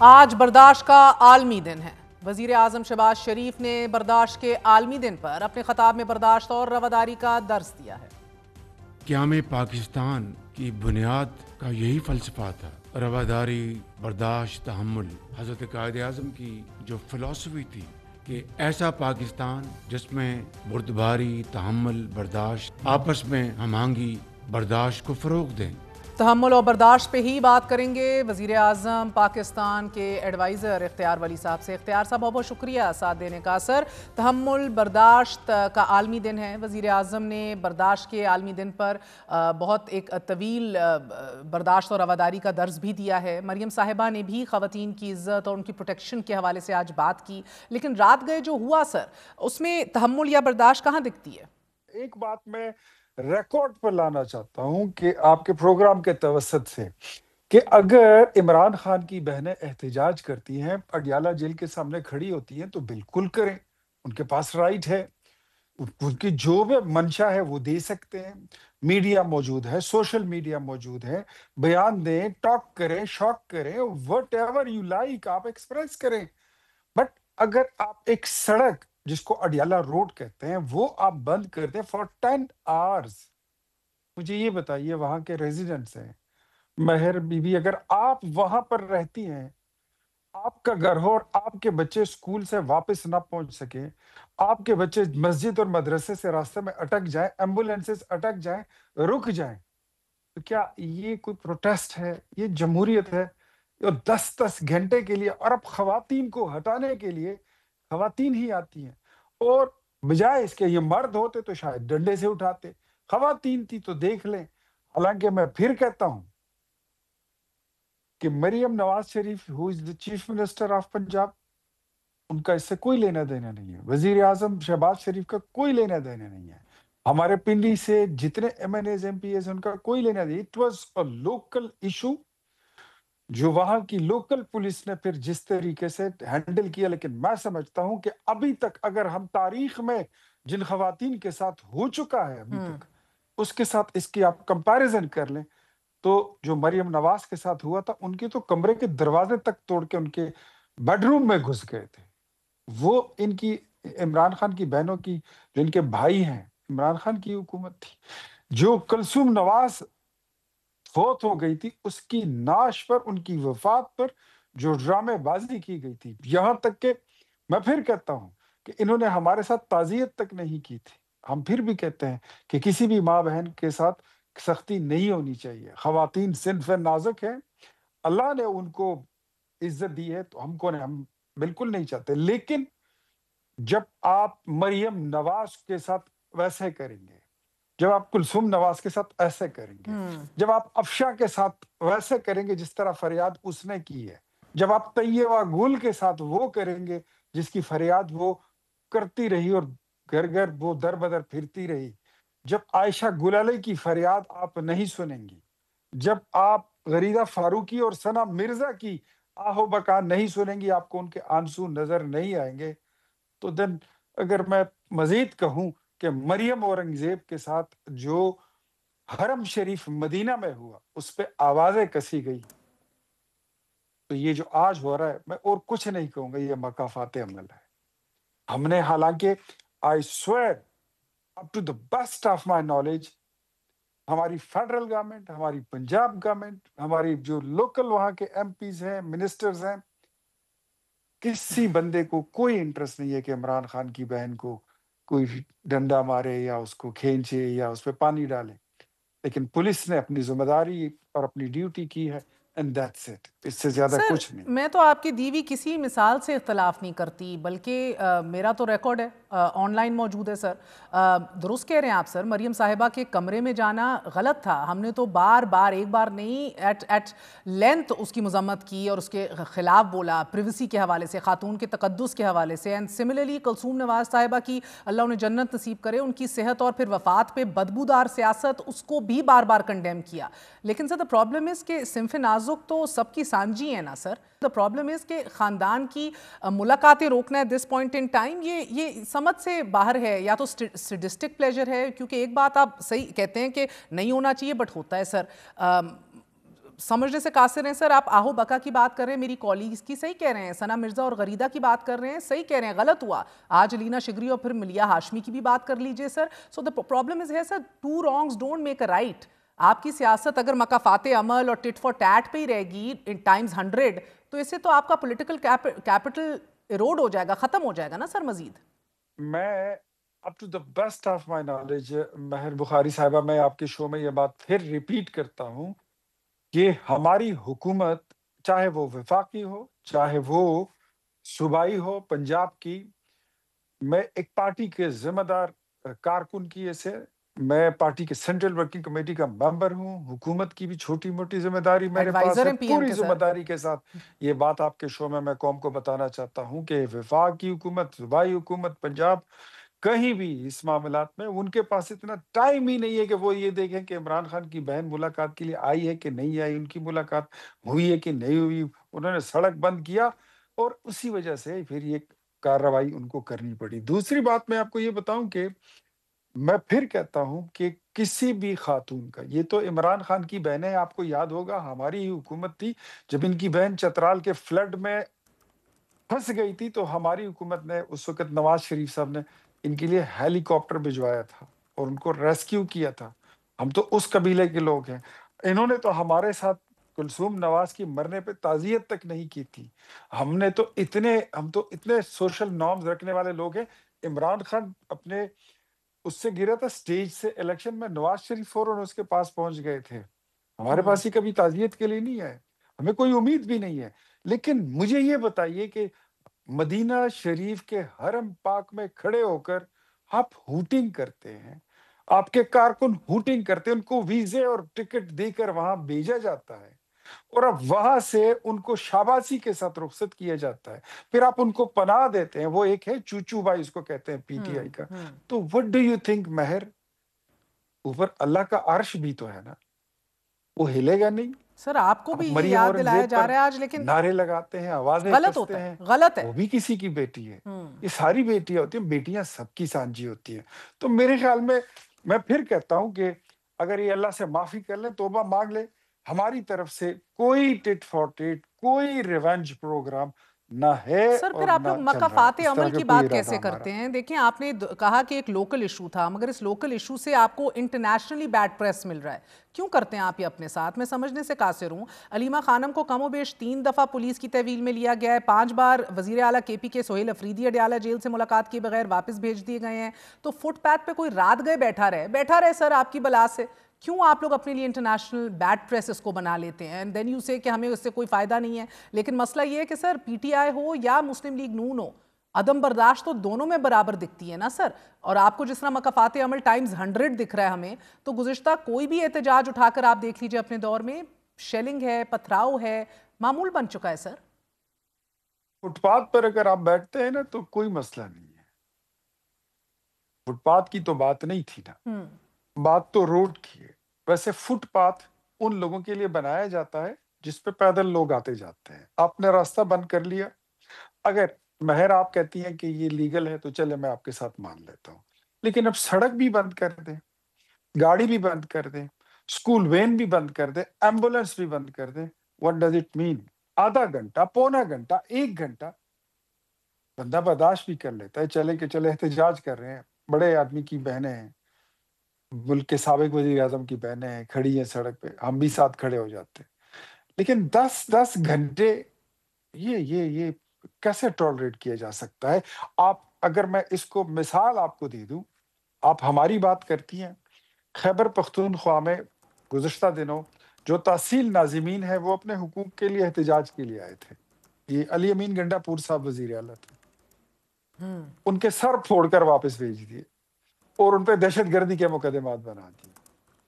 آج برداشت کا عالمی دن ہے۔ وزیر اعظم شہباز شریف نے برداشت کے عالمی دن پر اپنے خطاب میں برداشت اور رواداری کا درس دیا ہے۔ قیام پاکستان کی بنیاد کا یہی فلسفہ تھا، رواداری، برداشت، تحمل۔ حضرت قائد اعظم کی جو فلسفی تھی کہ ایسا پاکستان جس میں بردباری، تحمل، برداشت، آپس میں ہم آہنگی، برداشت کو فروغ دیں۔ تحمل اور برداشت پہ ہی بات کریں گے وزیر اعظم پاکستان کے ایڈوائزر اختیار ولی صاحب سے۔ اختیار صاحب بہت بہت شکریہ ساتھ دینے کا۔ سر، تحمل برداشت کا عالمی دن ہے۔ وزیر اعظم نے برداشت کے عالمی دن پر بہت ایک طویل برداشت اور رواداری کا درس بھی دیا ہے۔ مریم صاحبہ نے بھی خواتین کی عزت اور ان کی پروٹیکشن کے حوالے سے آج بات کی، لیکن رات گئے جو ہوا سر، اس میں تحمل یا برداشت کہاں دکھتی ہے؟ ایک بات میں ریکارڈ پر لانا چاہتا ہوں کہ آپ کے پروگرام کے توسط سے، کہ اگر عمران خان کی بہنیں احتجاج کرتی ہیں، اڈیالہ جیل کے سامنے کھڑی ہوتی ہیں، تو بالکل کریں، ان کے پاس رائٹ ہے، ان کی جو بھی منشا ہے وہ دے سکتے ہیں۔ میڈیا موجود ہے، سوشل میڈیا موجود ہے، بیان دیں، ٹاک کریں، شاک کریں، وٹ ایور یو لائک آپ ایکسپریس کریں۔ بٹ اگر آپ ایک سڑک جس کو اڈیالہ روڈ کہتے ہیں وہ آپ بند کر دیں فار 10 آورز، مجھے یہ بتائیے، وہاں کے ریزیڈنٹس ہیں، مہر بی بی، اگر آپ وہاں پر رہتی ہیں، آپ کا گھر ہو اور آپ کے بچے اسکول سے واپس نہ پہنچ سکے، آپ کے بچے مسجد اور مدرسے سے راستے میں اٹک جائیں، ایمبولینسز اٹک جائیں، رک جائیں، تو کیا یہ کوئی پروٹیسٹ ہے؟ یہ جمہوریت ہے؟ اور 10 گھنٹے کے لیے، اور اب خواتین کو ہٹانے کے لیے خواتین ہی آتی ہیں، اور بجائے اس کے یہ مرد ہوتے تو شاید ڈنڈے سے اٹھاتے، خواتین تھی تو دیکھ لیں۔ حالانکہ میں پھر کہتا ہوں کہ مریم نواز شریف ہو از دی چیف منسٹر آف پنجاب، ان کا اس سے کوئی لینا دینا نہیں ہے۔ وزیر اعظم شہباز شریف کا کوئی لینا دینا نہیں ہے۔ ہمارے پنڈی سے جتنے M N As M P As ان کا کوئی لینا دینا، it was a local issue جو وہاں کی لوکل پولیس نے پھر جس طریقے سے ہینڈل کیا۔ لیکن میں سمجھتا ہوں کہ ابھی تک اگر ہم تاریخ میں جن خواتین کے ساتھ ہو چکا ہے ابھی تک، اس کے ساتھ اس کی آپ کمپیریزن کر لیں، تو جو مریم نواز کے ساتھ ہوا تھا، ان کے تو کمرے کے دروازے تک توڑ کے ان کے بیڈ روم میں گھس گئے تھے۔ وہ ان کی عمران خان کی بہنوں کی، جو ان کے بھائی ہیں، عمران خان کی حکومت تھی۔ جو کلثوم نواز فوت ہو گئی تھی، اس کی نعش پر، ان کی وفات پر جو ڈرامے بازی کی گئی تھی، یہاں تک کہ میں پھر کہتا ہوں کہ انہوں نے ہمارے ساتھ تعزیت تک نہیں کی تھی۔ ہم پھر بھی کہتے ہیں کہ کسی بھی ماں بہن کے ساتھ سختی نہیں ہونی چاہیے۔ خواتین صنف نازک ہیں، اللہ نے ان کو عزت دی ہے، تو ہم بالکل نہیں چاہتے، لیکن جب آپ مریم نواز کے ساتھ ویسے کریں گے، جب آپ کلثوم نواز کے ساتھ ایسے کریں گے، جب آپ افشا کے ساتھ ویسے کریں گے جس طرح فریاد اس نے کی ہے، جب آپ طیبہ گل کے ساتھ وہ کریں گے جس کی فریاد وہ کرتی رہی اور گھر گھر وہ در بدر پھرتی رہی، جب عائشہ گلالے کی فریاد آپ نہیں سنیں گی، جب آپ غریدہ فاروقی اور ثنا مرزا کی آہ و بکا نہیں سنیں گی، آپ کو ان کے آنسو نظر نہیں آئیں گے، تو دن اگر میں مزید کہوں کہ مریم اورنگزیب کے ساتھ جو حرم شریف مدینہ میں ہوا، اس پہ آوازیں کسی گئی، تو یہ جو آج ہو رہا ہے، میں اور کچھ نہیں کہوں گا، یہ مکافات عمل ہے۔ ہم نے حالانکہ I swear up to the best of my knowledge، ہماری فیڈرل گورنمنٹ، ہماری پنجاب گورنمنٹ، ہماری جو لوکل وہاں کے ایم پیز ہیں، منسٹرز ہیں، کسی بندے کو کوئی انٹرسٹ نہیں ہے کہ عمران خان کی بہن کو کوئی ڈنڈا مارے یا اس کو کھینچے یا اس پہ پانی ڈالے، لیکن پولیس نے اپنی ذمہ داری اور اپنی ڈیوٹی کی ہے، اینڈ دیٹس اٹ، اس سے زیادہ سر، کچھ نہیں۔ میں تو آپ کی دیوی کسی مثال سے اختلاف نہیں کرتی، بلکہ میرا تو ریکارڈ ہے، آن لائن موجود ہے سر۔ درست کہہ رہے ہیں آپ سر، مریم صاحبہ کے کمرے میں جانا غلط تھا، ہم نے تو بار بار، ایک بار نہیں، ایٹ لینتھ اس کی مذمت کی اور اس کے خلاف بولا، پریویسی کے حوالے سے، خاتون کے تقدس کے حوالے سے، اینڈ سملرلی کلثوم نواز صاحبہ کی، اللہ انہیں جنت نصیب کرے، ان کی صحت اور پھر وفات پہ بدبودار سیاست، اس کو بھی بار بار کنڈیم کیا۔ لیکن سر دا پرابلم از کہ صنف نازک تو سب کی سانجی ہے نا سر۔ دا پرابلم از کہ خاندان کی ملاقاتیں روکنا ہے دس پوائنٹ ان ٹائم، یہ سمجھ سے باہر ہے، یا تو سڈسٹک پلیجر ہے، کیونکہ ایک بات آپ صحیح کہتے ہیں کہ نہیں ہونا چاہیے بٹ ہوتا ہے سر۔ समझने से कासिर हैं सर, आप आहो बका की बात कर रहे हैं, मेरी कॉलीग्स की, सही कह रहे हैं, सना मिर्जा और गरीदा की बात कर रहे हैं, सही कह रहे हैं, गलत हुआ। आज अलीना शिगरी और फिर मिलिया हाशमी की भी बात कर लीजिए sir. So the problem is है sir, two wrongs don't make a right. आपकी सियासत अगर मकाफाते अमल और टिट फॉर टैट पे ही रहेगी इन टाइम्स 100, तो इससे तो आपका पॉलिटिकल कैपिटल इरोड हो जाएगा, खत्म हो जाएगा ना सर मजीद। मैं up to the best of my knowledge Mehar Bukhari साहिबा, मैं आपके शो में ये बात फिर रिपीट करता हूँ कि हमारी हुकूमत, चाहे वो वफाकी हो, चाहे वो सूबाई हो, पंजाब की, मैं एक पार्टी के जिम्मेदार कारकुन की ऐसे, मैं पार्टी के सेंट्रल वर्किंग कमेटी का मेंबर हूँ, हुकूमत की भी छोटी मोटी जिम्मेदारी मेरे पास एडवाइजर है। हैं पीएम पूरी के सर। जिम्मेदारी के साथ ये बात आपके शो में मैं कौम को बताना चाहता हूँ कि वफाक की हुकूमत, सूबाई हुकूमत, पंजाब, कहीं भी इस मामलात में उनके पास इतना टाइम ही नहीं है कि वो ये देखें कि इमरान खान की बहन मुलाकात के लिए आई है कि नहीं आई, उनकी मुलाकात हुई है कि नहीं हुई। उन्होंने सड़क बंद किया और उसी वजह से फिर ये कार्रवाई उनको करनी पड़ी। दूसरी बात मैं आपको ये बताऊं कि मैं फिर कहता हूं कि किसी भी खातून का, ये तो इमरान खान की बहनें, आपको याद होगा हमारी ही हुकूमत थी, जब इनकी बहन चतराल के फ्लड में फंस गई थी तो हमारी हुकूमत ने उस वक्त, नवाज शरीफ साहब ने इनके लिए हेलीकॉप्टर भिजवाया था और उनको रेस्क्यू किया था। हम तो उस कबीले के लोग हैं। इन्होंने तो हमारे साथ कुलसूम नवाज की मरने पे ताजियत तक नहीं की थी। हम तो इतने सोशल नॉर्म्स रखने वाले लोग हैं। इमरान खान अपने उससे गिरा था स्टेज से इलेक्शन में, नवाज शरीफ फौरन उसके पास पहुंच गए थे। हमारे पास ही कभी ताजियत के लिए नहीं है, हमें कोई उम्मीद भी नहीं है। लेकिन मुझे ये बताइए कि मदीना शरीफ के हरम पाक में खड़े होकर आप हूटिंग करते हैं, आपके कारकुन हूटिंग करते हैं, उनको वीजे और टिकट देकर वहां भेजा जाता है और अब वहां से उनको शाबाशी के साथ रुखसत किया जाता है। फिर आप उनको पनाह देते हैं। वो एक है चूचू भाई, उसको कहते हैं पीटीआई का। तो व्हाट डू यू थिंक महर, ऊपर अल्लाह का अर्श भी तो है ना, वो हिलेगा नहीं? सर आपको भी आप ये मरियम याद दिलाया औरंगजेब जा पर रहा है आज, लेकिन नारे लगाते हैं, आवाजें गलत कसते होता है, हैं, गलत है। वो भी किसी की बेटी है। ये सारी बेटियां होती हैं, बेटियां सबकी सांझी होती हैं। तो मेरे ख्याल में, मैं फिर कहता हूं कि अगर ये अल्लाह से माफी कर ले, तौबा मांग ले, हमारी तरफ से कोई टिट फॉर टेट, कोई रिवेंज प्रोग्राम ना है सर फिर और आप ना लोग चल रहा है। मकाफाते इस तरह अमल का की कोई बात इरादा कैसे हमारा। करते हैं? देखिए आपने कहा कि एक लोकल इशू था, मगर इस लोकल इशू से आपको इंटरनेशनली बैड प्रेस मिल रहा है। क्यों करते हैं आप ये अपने साथ? मैं समझने से कासिर हूँ। अलीमा खानम को कमोबेश 3 दफ़ा पुलिस की तहवील में लिया गया है, 5 बार वजीर आला केपी के सोहेल अफरीदी अडयाला जेल से मुलाकात किए बगैर वापस भेज दिए गए हैं। तो फुटपाथ पे कोई रात गए बैठा रहे सर आपकी बला से। क्यों आप लोग अपने लिए इंटरनेशनल बैड प्रेस इसको बना लेते हैं एंड देन यू से कि हमें उससे कोई फ़ायदा नहीं है? लेकिन मसला ये है कि सर पीटीआई हो या मुस्लिम लीग नून हो, अदम बर्दाश्त तो दोनों में बराबर दिखती है ना सर। और आपको जिस तरह मकाफाते अमल टाइम्स 100 दिख रहा है हमें, तो गुज़िश्ता कोई भी एहतजाज उठाकर आप देख लीजिए अपने दौर में, शेलिंग है, पथराव है, मामूल बन चुका है सर। फुटपाथ पर अगर आप बैठते हैं ना तो कोई मसला नहीं है। फुटपाथ की तो बात नहीं थी ना, बात तो रोड की है। वैसे फुटपाथ उन लोगों के लिए बनाया जाता है जिस पे पैदल लोग आते जाते हैं। आपने रास्ता बंद कर लिया, अगर महर आप कहती हैं कि ये लीगल है तो चले मैं आपके साथ मान लेता हूँ, लेकिन अब सड़क भी बंद कर दें, गाड़ी भी बंद कर दें, स्कूल वैन भी बंद कर दें, एम्बुलेंस भी बंद कर दें, व्हाट डज इट मीन? आधा घंटा, पौना घंटा, 1 घंटा बंदा बर्दाश्त भी कर लेता है। चले के चले एहतजाज कर रहे हैं, बड़े आदमी की बहनें हैं, मुल्क के साबिक वजीर आजम की बहनें हैं, खड़ी हैं सड़क पे, हम भी साथ खड़े हो जाते हैं। लेकिन 10-10 घंटे ये कैसे टॉलरेट किया जा सकता है? आप, अगर मैं इसको मिसाल आपको दे दूं, आप हमारी बात करती हैं, खैबर पख्तूनख्वा में गुज़श्ता दिनों जो तहसील नाज़िमीन है वो अपने हुकूक के लिए एहतजाज के लिए आए थे। ये अली अमीन गंडापुर साहब वज़ीर आला थे। उनके सर फोड़कर वापस भेज दिए और उन पे दहशतगर्दी के मुकदमात बना दिए।